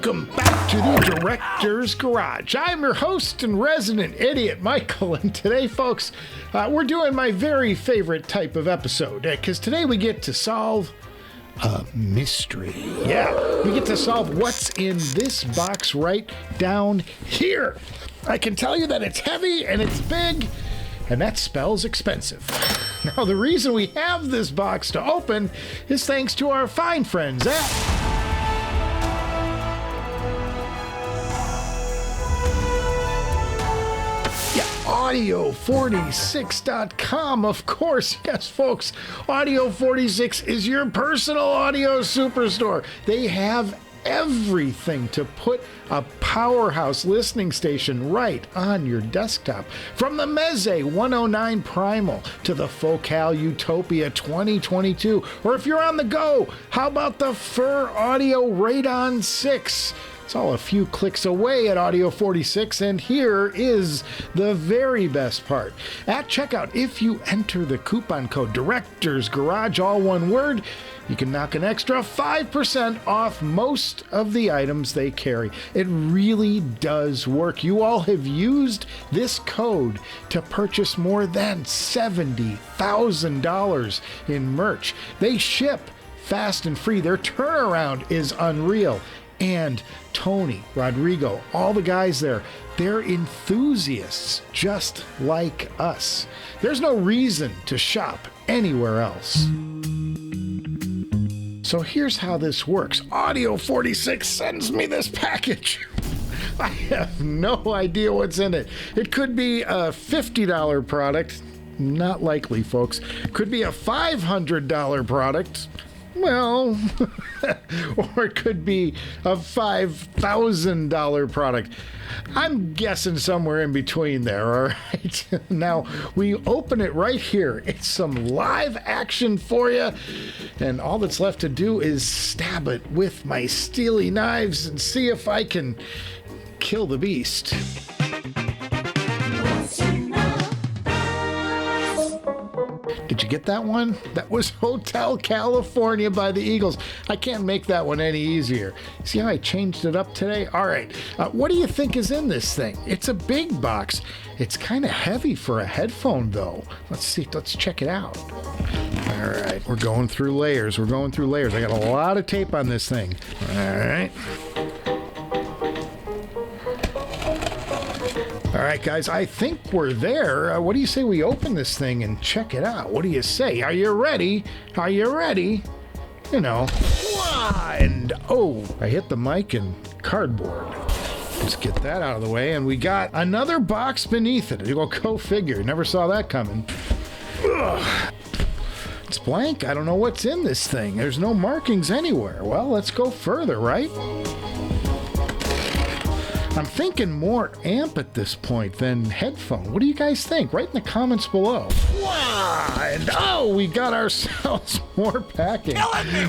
Welcome back to the Director's Garage. I'm your host and resident idiot, Michael, and today, folks, we're doing my very favorite type of episode, because today we get to solve a mystery. Yeah, we get to solve what's in this box right down here. I can tell you that it's heavy and it's big, and that spells expensive. Now, the reason we have this box to open is thanks to our fine friends at Audio46.com, of course. Yes, folks, Audio46 is your personal audio superstore. They have everything to put a powerhouse listening station right on your desktop. From the Meze 109 Primal to the Focal Utopia 2022, or if you're on the go, how about the Fur Audio Radon 6? It's all a few clicks away at Audio46, and here is the very best part. At checkout, if you enter the coupon code Director's Garage, all one word, you can knock an extra 5% off most of the items they carry. It really does work. You all have used this code to purchase more than $70,000 in merch. They ship fast and free. Their turnaround is unreal. And Tony, Rodrigo, all the guys there, they're enthusiasts just like us. There's no reason to shop anywhere else. So here's how this works. Audio46 sends me this package. I have no idea what's in it. It could be a $50 product. Not likely, folks. Could be a $500 product. Well, or it could be a $5,000 product. I'm guessing somewhere in between there, all right? Now, we open it right here. It's some live action for you, and all that's left to do is stab it with my steely knives and see if I can kill the beast. Did you get that one? That was Hotel California by the Eagles. I can't make that one any easier. See how I changed it up today? All right. What do you think is in this thing? It's a big box. It's kind of heavy for a headphone, though. Let's see. Let's check it out. All right. We're going through layers. I got a lot of tape on this thing. All right. All right, guys, I think we're there. What do you say we open this thing and check it out? What do you say? Are you ready? Are you ready? You know. And, oh, I hit the mic and cardboard. Just get that out of the way. And we got another box beneath it. Go figure. Never saw that coming. Ugh. It's blank. I don't know what's in this thing. There's no markings anywhere. Well, let's go further, right? I'm thinking more amp at this point than headphone. What do you guys think? Write in the comments below. Wow! And oh, we got ourselves more packing.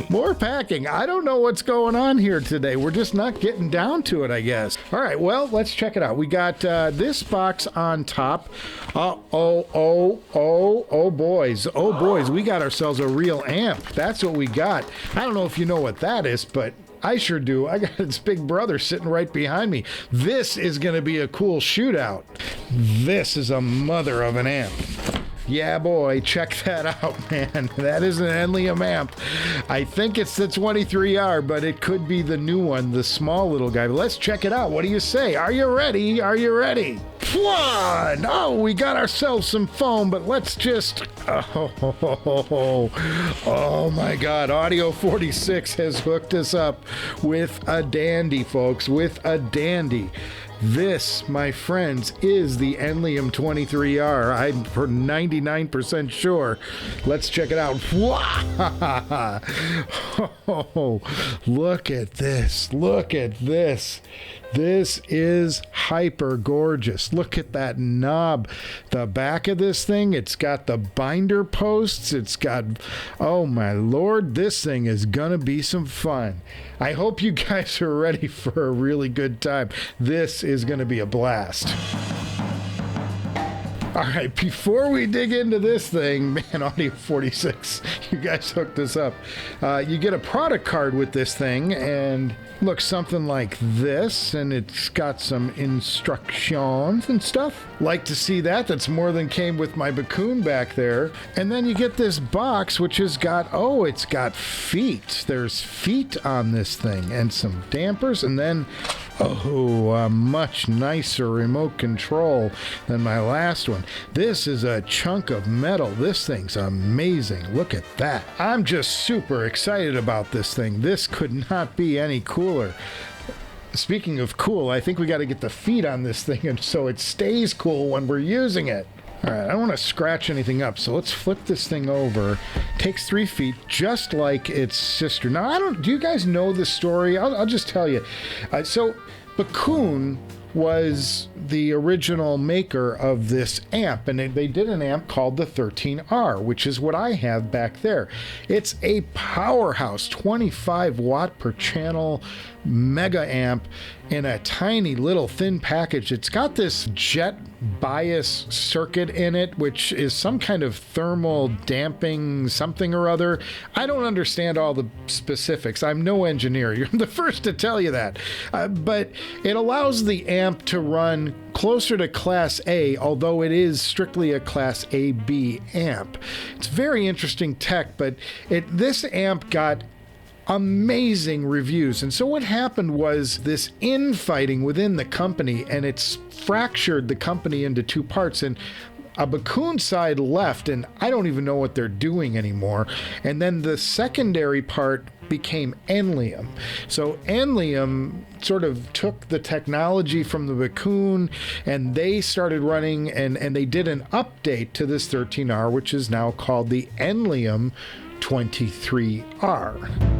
More packing. I don't know what's going on here today. We're just not getting down to it, I guess. All right, well, let's check it out. We got this box on top. Oh, boys. Oh, boys. We got ourselves a real amp. That's what we got. I don't know if you know what that is, but I sure do. I got its big brother sitting right behind me. This is going to be a cool shootout. This is a mother of an amp. Yeah, boy, check that out, man. That is an Enleum amp. I think it's the 23R, but it could be the new one, the small little guy. But let's check it out. What do you say? Are you ready? Are you ready? One! Oh, we got ourselves some foam, but let's just... Oh my God. Audio46 has hooked us up with a dandy, folks, with a dandy. This, my friends, is the Enleum 23R. I'm for 99% sure. Let's check it out. Oh, look at this. Look at this. This is hyper gorgeous. Look at that knob. The back of this thing, it's got the binder posts. It's got, oh my Lord, this thing is gonna be some fun. I hope you guys are ready for a really good time. This is gonna be a blast. All right, before we dig into this thing, man, Audio 46, you guys hooked this up. You get a product card with this thing, and looks something like this, and it's got some instructions and stuff. Like to see that. That's more than came with my Bakun back there. And then you get this box, which has got, oh, it's got feet. There's feet on this thing, and some dampers, and then, oh, a much nicer remote control than my last one. This is a chunk of metal. This thing's amazing. Look at that. I'm just super excited about this thing. This could not be any cooler. Speaking of cool, I think we got to get the feet on this thing and so it stays cool when we're using it. All right, I don't want to scratch anything up, so let's flip this thing over. Takes 3 feet, just like its sister. Now, do you guys know the story? I'll just tell you. So Bakun was the original maker of this amp, and they did an amp called the 13R, which is what I have back there. It's a powerhouse 25 watt per channel mega amp in a tiny little thin package. It's got this jet bias circuit in it, which is some kind of thermal damping something or other. I don't understand all the specifics. I'm no engineer. You're the first to tell you that. But it allows the amp to run closer to Class A, although it is strictly a Class AB amp. It's very interesting tech, but this amp got amazing reviews. And so what happened was this infighting within the company, and it's fractured the company into 2 parts, and a Bakun side left, and I don't even know what they're doing anymore. And then the secondary part became Enleum. So Enleum sort of took the technology from the Bakun, and they started running, and they did an update to this 13R, which is now called the Enleum 23R.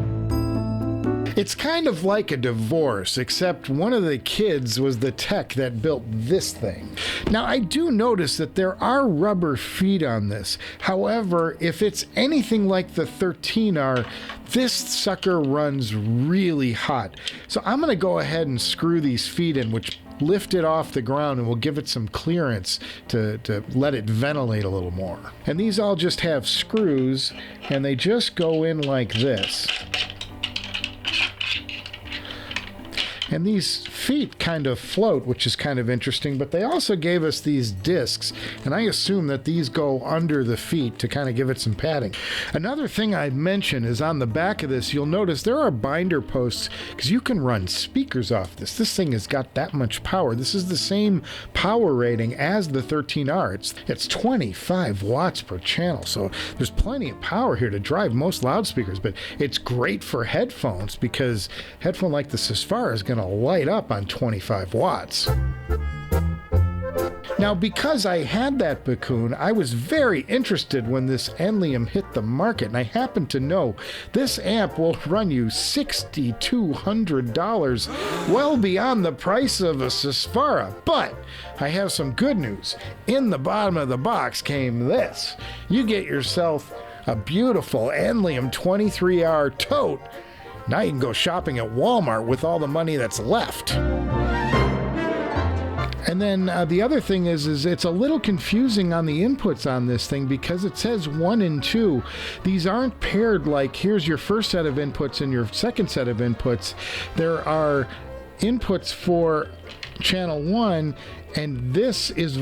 It's kind of like a divorce, except one of the kids was the tech that built this thing. Now, I do notice that there are rubber feet on this. However, if it's anything like the 13R, this sucker runs really hot. So I'm going to go ahead and screw these feet in, which lift it off the ground, and we'll give it some clearance to let it ventilate a little more. And these all just have screws, and they just go in like this. And these feet kind of float, which is kind of interesting, but they also gave us these discs, and I assume that these go under the feet to kind of give it some padding. Another thing I'd mention is on the back of this, you'll notice there are binder posts, because you can run speakers off this. This thing has got that much power. This is the same power rating as the 13R. It's 25 watts per channel, so there's plenty of power here to drive most loudspeakers, but it's great for headphones, because headphone like the Susvara is going to light up on 25 watts. Now, because I had that Bakun, I was very interested when this Enleum hit the market, and I happen to know this amp will run you $6,200, well beyond the price of a Susvara. But I have some good news. In the bottom of the box came this. You get yourself a beautiful Enleum 23R tote. Now you can go shopping at Walmart with all the money that's left. And then the other thing is it's a little confusing on the inputs on this thing, because it says 1 and 2. These aren't paired like here's your first set of inputs and your second set of inputs. There are inputs for channel 1, and this is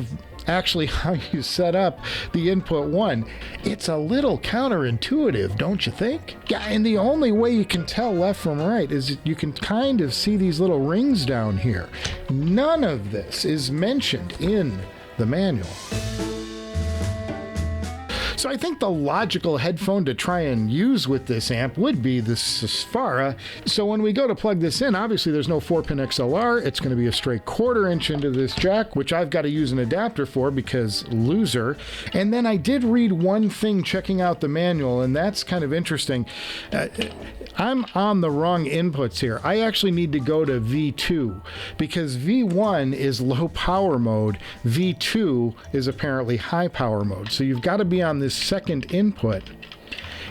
actually how you set up the input 1. It's a little counterintuitive, don't you think? Yeah, and the only way you can tell left from right is you can kind of see these little rings down here. None of this is mentioned in the manual. So I think the logical headphone to try and use with this amp would be the Susvara. So when we go to plug this in, obviously there's no 4-pin XLR. It's going to be a straight 1/4 inch into this jack, which I've got to use an adapter for because loser. And then I did read one thing checking out the manual, and that's kind of interesting. I'm on the wrong inputs here. I actually need to go to V2 because V1 is low power mode. V2 is apparently high power mode. So you've got to be on this second input.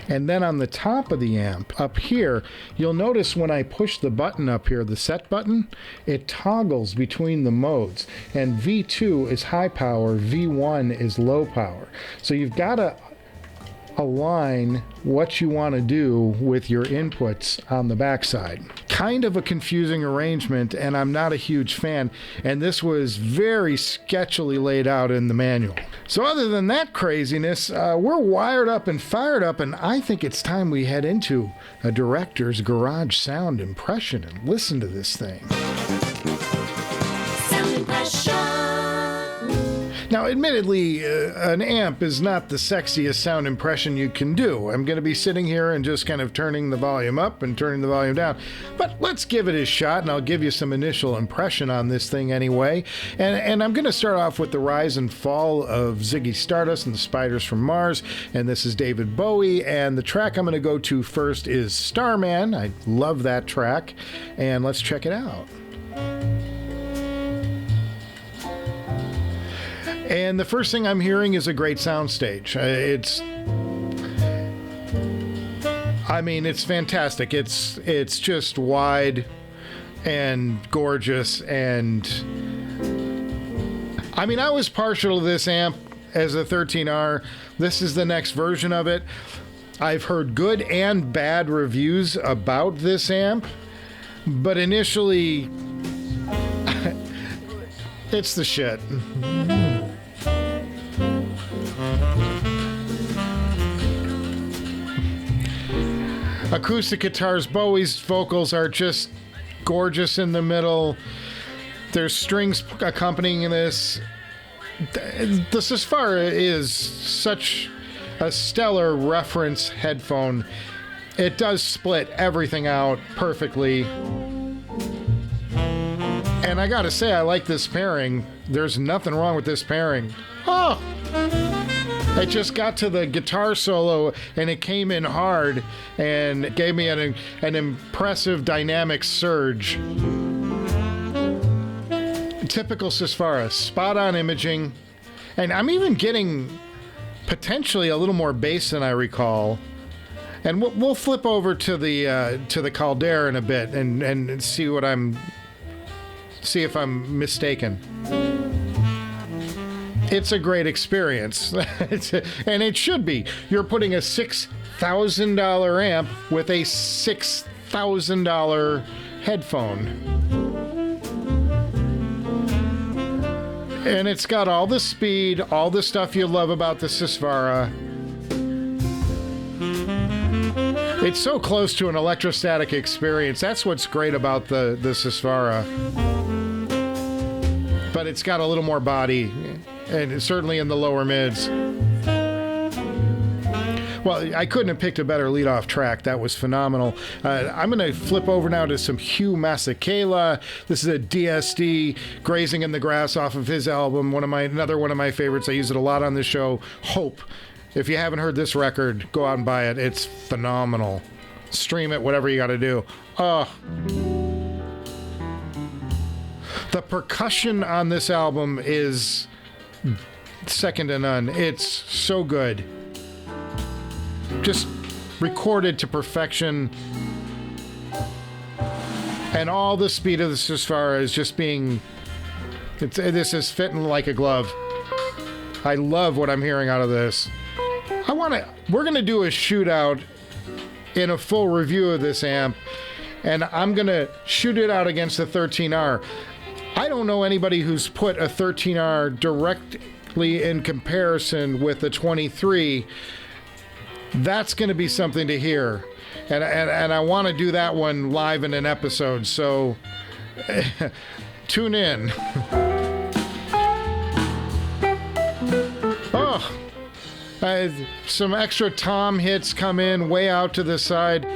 And then on the top of the amp, up here, you'll notice when I push the button up here, the set button, it toggles between the modes. And V2 is high power, V1 is low power. So you've got to align what you want to do with your inputs on the backside. Kind of a confusing arrangement, and I'm not a huge fan, and this was very sketchily laid out in the manual. So other than that craziness, we're wired up and fired up, and I think it's time we head into a director's garage sound impression and listen to this thing. Sound impression. Now, admittedly, an amp is not the sexiest sound impression you can do. I'm going to be sitting here and just kind of turning the volume up and turning the volume down. But let's give it a shot, and I'll give you some initial impression on this thing anyway. And I'm going to start off with the rise and fall of Ziggy Stardust and the Spiders from Mars. And this is David Bowie. And the track I'm going to go to first is Starman. I love that track. And let's check it out. And the first thing I'm hearing is a great soundstage. It's fantastic. It's just wide and gorgeous. And I was partial to this amp as a 13R. This is the next version of it. I've heard good and bad reviews about this amp, but initially, it's the shit. Acoustic guitars, Bowie's vocals are just gorgeous in the middle. There's strings accompanying this. The Susvara is such a stellar reference headphone. It does split everything out perfectly. And I gotta say, I like this pairing. There's nothing wrong with this pairing. Oh! I just got to the guitar solo and it came in hard and gave me an impressive dynamic surge. Typical Susvara, spot on imaging, and I'm even getting potentially a little more bass than I recall. And we'll flip over to the Caldera in a bit and see if I'm mistaken. It's a great experience, and it should be. You're putting a $6,000 amp with a $6,000 headphone. And it's got all the speed, all the stuff you love about the Susvara. It's so close to an electrostatic experience. That's what's great about the Susvara. But it's got a little more body. And certainly in the lower mids. Well, I couldn't have picked a better lead-off track. That was phenomenal. I'm going to flip over now to some Hugh Masekela. This is a DSD, Grazing in the Grass, off of his album. Another one of my favorites. I use it a lot on the show. Hope. If you haven't heard this record, go out and buy it. It's phenomenal. Stream it, whatever you got to do. The percussion on this album is second to none. It's so good. Just recorded to perfection. And all the speed of the Susvara is just this is fitting like a glove. I love what I'm hearing out of this. We're going to do a shootout in a full review of this amp, and I'm going to shoot it out against the 13R. I don't know anybody who's put a 13R directly in comparison with the 23. That's going to be something to hear. And I want to do that one live in an episode, so tune in. Some extra tom hits come in way out to the side.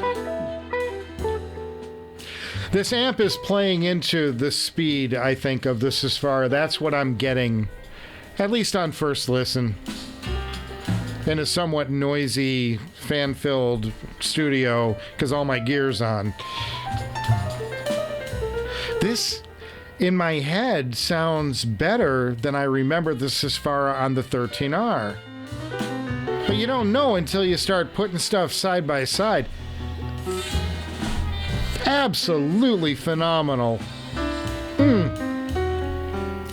This amp is playing into the speed, I think, of the Susvara. That's what I'm getting, at least on first listen, in a somewhat noisy, fan-filled studio, because all my gear's on. This, in my head, sounds better than I remember the Susvara on the 13R. But you don't know until you start putting stuff side by side. Absolutely phenomenal.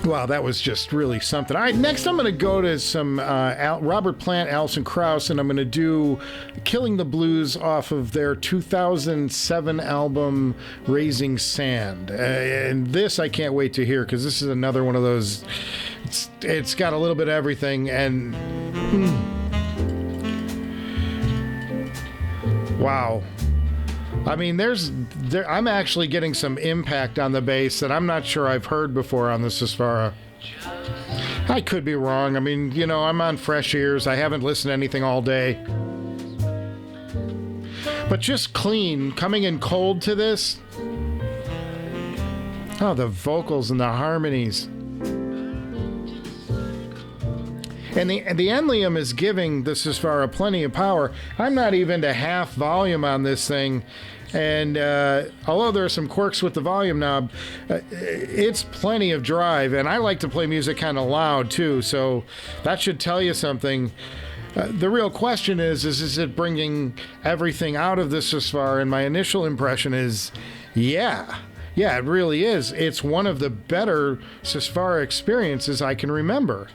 Wow, that was just really something. All right, next I'm going to go to some Robert Plant, Alison Krauss, and I'm going to do Killing the Blues off of their 2007 album, Raising Sand. And this I can't wait to hear, because this is another one of those, it's got a little bit of everything, and wow. I mean, I'm actually getting some impact on the bass that I'm not sure I've heard before on the Susvara. I could be wrong. I mean, you know, I'm on fresh ears. I haven't listened to anything all day. But just clean, coming in cold to this. Oh, the vocals and the harmonies. And the Enleum is giving the Susvara plenty of power. I'm not even to half volume on this thing. And although there are some quirks with the volume knob, it's plenty of drive. And I like to play music kind of loud too, so that should tell you something. The real question is it bringing everything out of the Susvara? And my initial impression is, yeah, it really is. It's one of the better Susvara experiences I can remember.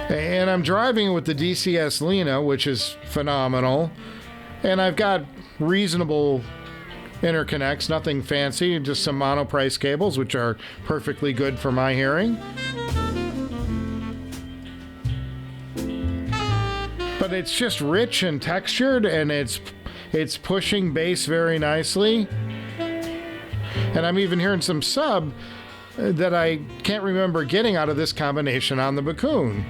And I'm driving it with the DCS Lena, which is phenomenal. And I've got reasonable interconnects, nothing fancy, just some monoprice cables, which are perfectly good for my hearing. But it's just rich and textured, and it's pushing bass very nicely. And I'm even hearing some sub that I can't remember getting out of this combination on the Bakun.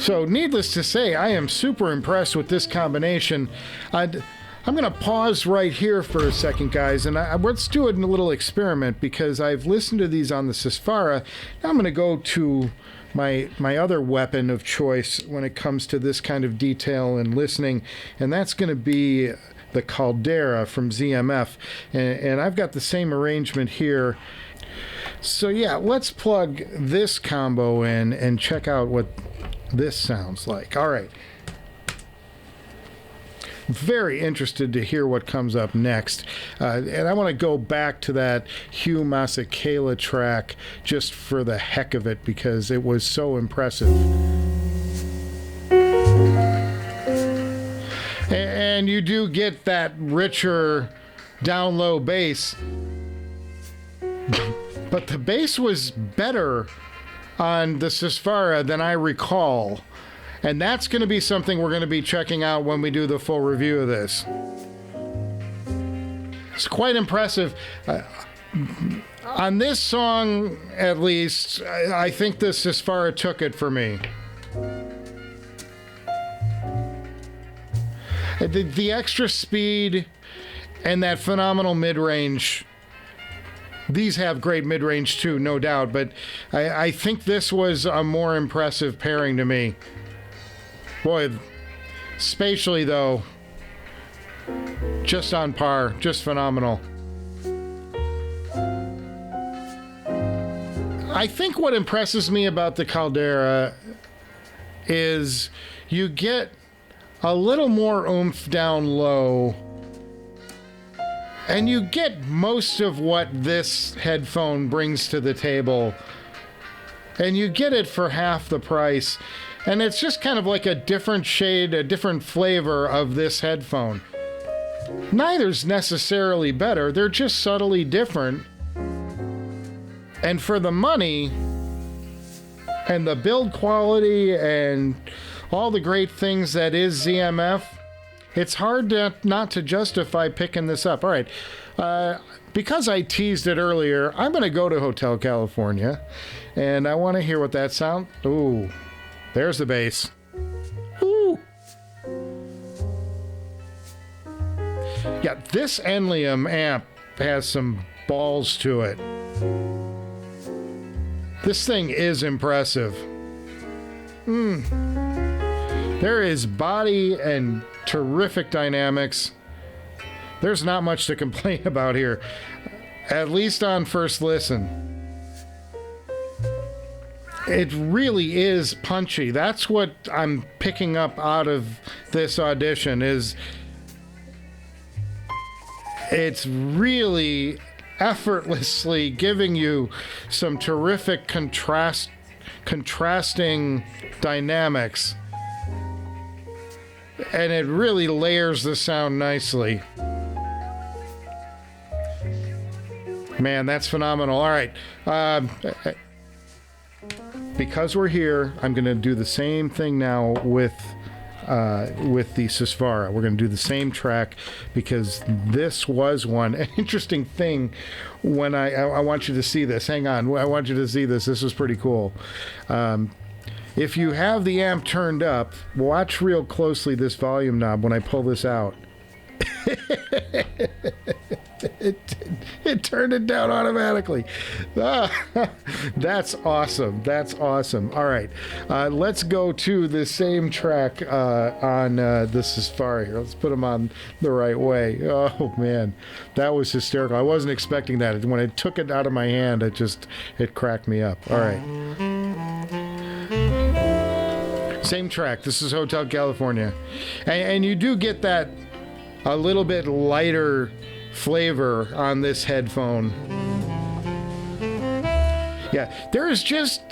So needless to say, I am super impressed with this combination. I'm going to pause right here for a second, guys, and let's do a little experiment, because I've listened to these on the Susvara. Now I'm going to go to my other weapon of choice when it comes to this kind of detail and listening, and that's going to be the Caldera from ZMF. And I've got the same arrangement here. So yeah, let's plug this combo in and check out what this sounds like. All right. Very interested to hear what comes up next. And I want to go back to that Hugh Masekela track just for the heck of it, because it was so impressive. And you do get that richer down low bass. But the bass was better on the Susvara than I recall. And that's going to be something we're going to be checking out when we do the full review of this. It's quite impressive. On this song, at least, I think the Susvara took it for me. The extra speed and that phenomenal mid-range. These have great mid-range too, no doubt, but I think this was a more impressive pairing to me. Boy, spatially though, just on par, just phenomenal. I think what impresses me about the Caldera is you get a little more oomph down low, and you get most of what this headphone brings to the table, and you get it for half the price. And it's just kind of like a different shade, a different flavor of this headphone. Neither's necessarily better, they're just subtly different. And for the money, and the build quality, and all the great things that is ZMF, it's hard not to justify picking this up. All right, because I teased it earlier, I'm going to go to Hotel California, and I want to hear what that sound. Ooh, there's the bass. Ooh. Yeah, this Enleum amp has some balls to it. This thing is impressive. There is body and terrific dynamics. There's not much to complain about here, at least on first listen. It really is punchy. That's what I'm picking up out of this audition, is it's really effortlessly giving you some terrific contrasting dynamics, and it really layers the sound nicely. Man, that's phenomenal. All right, because we're here, I'm going to do the same thing now with the Susvara. We're going to do the same track, because this was one. An interesting thing, when I want you to see this. Hang on, I want you to see this. This is pretty cool. If you have the amp turned up, watch real closely this volume knob when I pull this out. It turned it down automatically. That's awesome. That's awesome. All right, let's go to the same track on the Susvara here. Let's put them on the right way. Oh man, that was hysterical. I wasn't expecting that. When I took it out of my hand, it cracked me up. All right, same track. This is Hotel California, and you do get that a little bit lighter flavor on this headphone. Yeah, there is just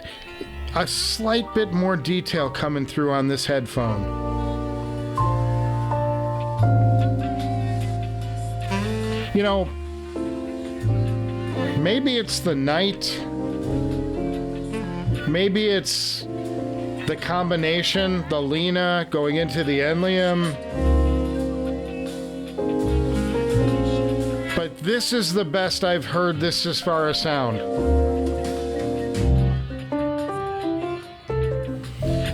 a slight bit more detail coming through on this headphone. You know, maybe it's the night, maybe it's the combination, the Lena going into the Enleum. But this is the best I've heard this Susvara sound.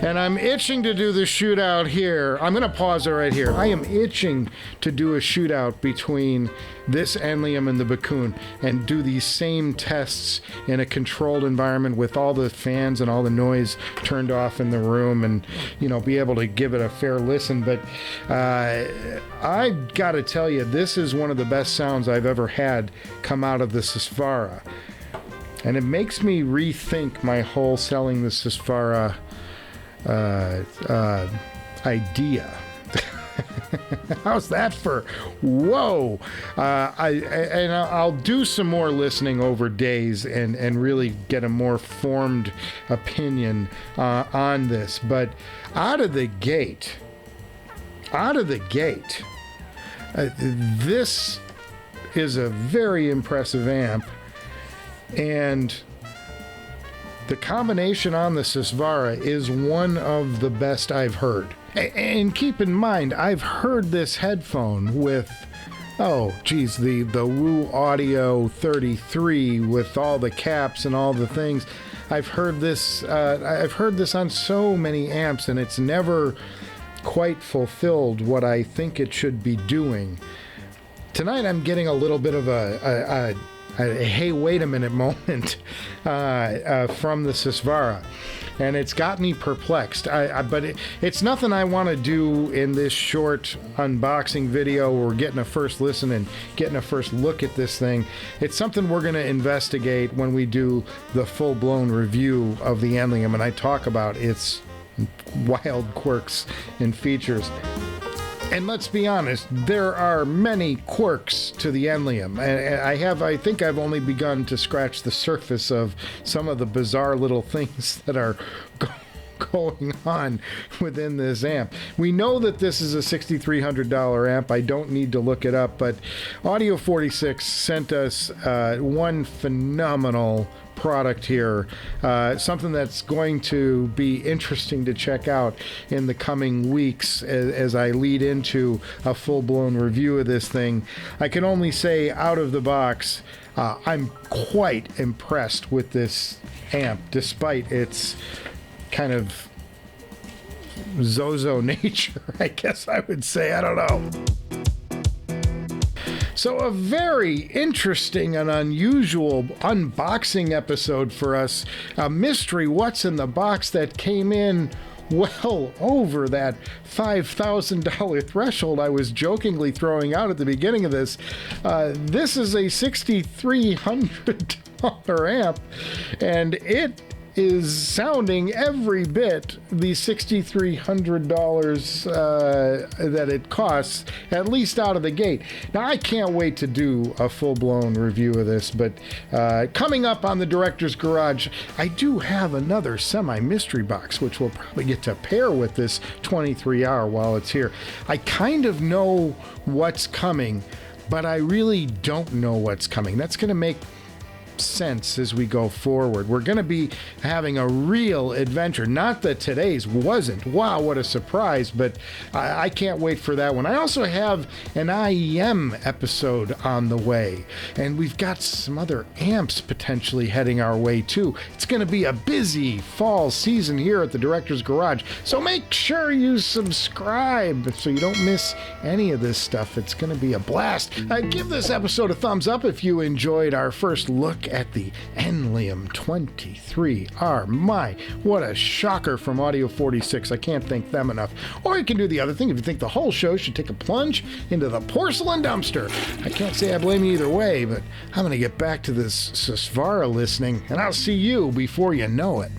And I'm itching to do the shootout here. I'm going to pause it right here. I am itching to do a shootout between this Enleum and the Bakun and do these same tests in a controlled environment with all the fans and all the noise turned off in the room, and, you know, be able to give it a fair listen. But I got to tell you, this is one of the best sounds I've ever had come out of the Susvara. And it makes me rethink my whole selling the Susvara idea. How's that for whoa? I'll do some more listening over days and really get a more formed opinion on this. But out of the gate, this is a very impressive amp, and the combination on the Susvara is one of the best I've heard. And keep in mind, I've heard this headphone with, the Woo Audio 33 with all the caps and all the things. I've heard this on so many amps, and it's never quite fulfilled what I think it should be doing. Tonight I'm getting a little bit of a hey, wait a minute moment from the Susvara, and it's got me perplexed. But it's nothing I want to do in this short unboxing video or getting a first listen and getting a first look at this thing. It's something we're going to investigate when we do the full-blown review of the Enleum, and I talk about its wild quirks and features. And let's be honest, there are many quirks to the Enleum. I think I've only begun to scratch the surface of some of the bizarre little things that are going on within this amp. We know that this is a $6,300 amp. I don't need to look it up, but Audio 46 sent us one phenomenal product here, something that's going to be interesting to check out in the coming weeks as I lead into a full-blown review of this thing. I can only say, out of the box, I'm quite impressed with this amp, despite its kind of Zozo nature, I guess I would say. I don't know. So a very interesting and unusual unboxing episode for us. A mystery what's in the box that came in well over that $5,000 threshold I was jokingly throwing out at the beginning of this. This is a $6,300 amp, and it is sounding every bit the $6,300 that it costs, at least out of the gate. Now, I can't wait to do a full-blown review of this, but coming up on the Director's Garage, I do have another semi-mystery box, which we'll probably get to pair with this 23R while it's here. I kind of know what's coming, but I really don't know what's coming. That's going to make sense as we go forward. We're going to be having a real adventure. Not that today's wasn't. Wow, what a surprise, but I can't wait for that one. I also have an IEM episode on the way, and we've got some other amps potentially heading our way too. It's going to be a busy fall season here at the Director's Garage, so make sure you subscribe so you don't miss any of this stuff. It's going to be a blast. Give this episode a thumbs up if you enjoyed our first look at the Enleum 23R. My, what a shocker from Audio 46. I can't thank them enough. Or you can do the other thing if you think the whole show should take a plunge into the porcelain dumpster. I can't say I blame you either way, but I'm going to get back to this Susvara listening, and I'll see you before you know it.